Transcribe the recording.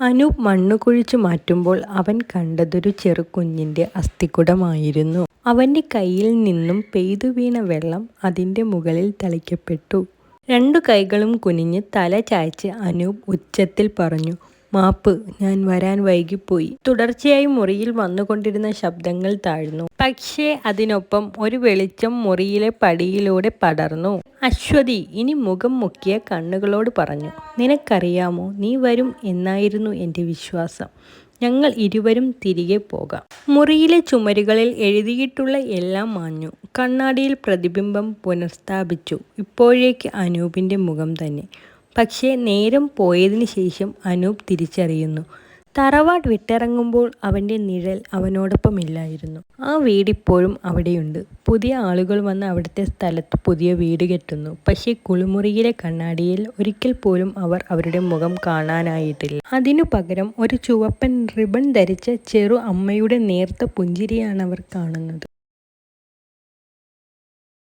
അനൂപ് മണ്ണ് കുഴിച്ചു മാറ്റുമ്പോൾ അവൻ കണ്ടതൊരു ചെറുകുഞ്ഞിൻ്റെ അസ്ഥികൂടമായിരുന്നു. അവൻ്റെ കയ്യിൽ നിന്നും പെയ്തു വീണ വെള്ളം അതിൻ്റെ മുകളിൽ തളിക്കപ്പെട്ടു. രണ്ടു കൈകളും കുനിഞ്ഞ് തല ചായ്ച്ച് അനൂപ് ഉച്ചത്തിൽ പറഞ്ഞു, "മാപ്പ്, ഞാൻ വരാൻ വൈകിപ്പോയി." തുടർച്ചയായി മുറിയിൽ വന്നുകൊണ്ടിരുന്ന ശബ്ദങ്ങൾ താഴ്ന്നു. പക്ഷേ അതിനൊപ്പം ഒരു വെളിച്ചം മുറിയിലെ പടിയിലൂടെ പടർന്നു. അശ്വതി ഇനി മുഖം മുക്കിയ കണ്ണുകളോട് പറഞ്ഞു, "നിനക്കറിയാമോ, നീ വരും എന്നായിരുന്നു എൻ്റെ വിശ്വാസം. ഞങ്ങൾ ഇരുവരും തിരികെ പോകാം." മുറിയിലെ ചുമരുകളിൽ എഴുതിയിട്ടുള്ള എല്ലാം മാഞ്ഞു. കണ്ണാടിയിൽ പ്രതിബിംബം പുനഃസ്ഥാപിച്ചു. ഇപ്പോഴേക്ക് അനൂപിൻ്റെ മുഖം തന്നെ. പക്ഷേ നേരം പോയതിനു ശേഷം അനൂപ് തിരിച്ചറിയുന്നു, തറവാട് വിട്ടിറങ്ങുമ്പോൾ അവൻ്റെ നിഴൽ അവനോടൊപ്പമില്ലായിരുന്നു. ആ വീടിപ്പോഴും അവിടെയുണ്ട്. പുതിയ ആളുകൾ വന്ന് അവിടുത്തെ സ്ഥലത്ത് പുതിയ വീട് കെട്ടുന്നു. പക്ഷേ കുളിമുറിയിലെ കണ്ണാടിയിൽ ഒരിക്കൽ പോലും അവരുടെ മുഖം കാണാനായിട്ടില്ല. അതിനു പകരം ഒരു ചുവപ്പൻ റിബൺ ധരിച്ച ചെറു അമ്മയുടെ നേർത്ത പുഞ്ചിരിയാണ് അവർ കാണുന്നത്.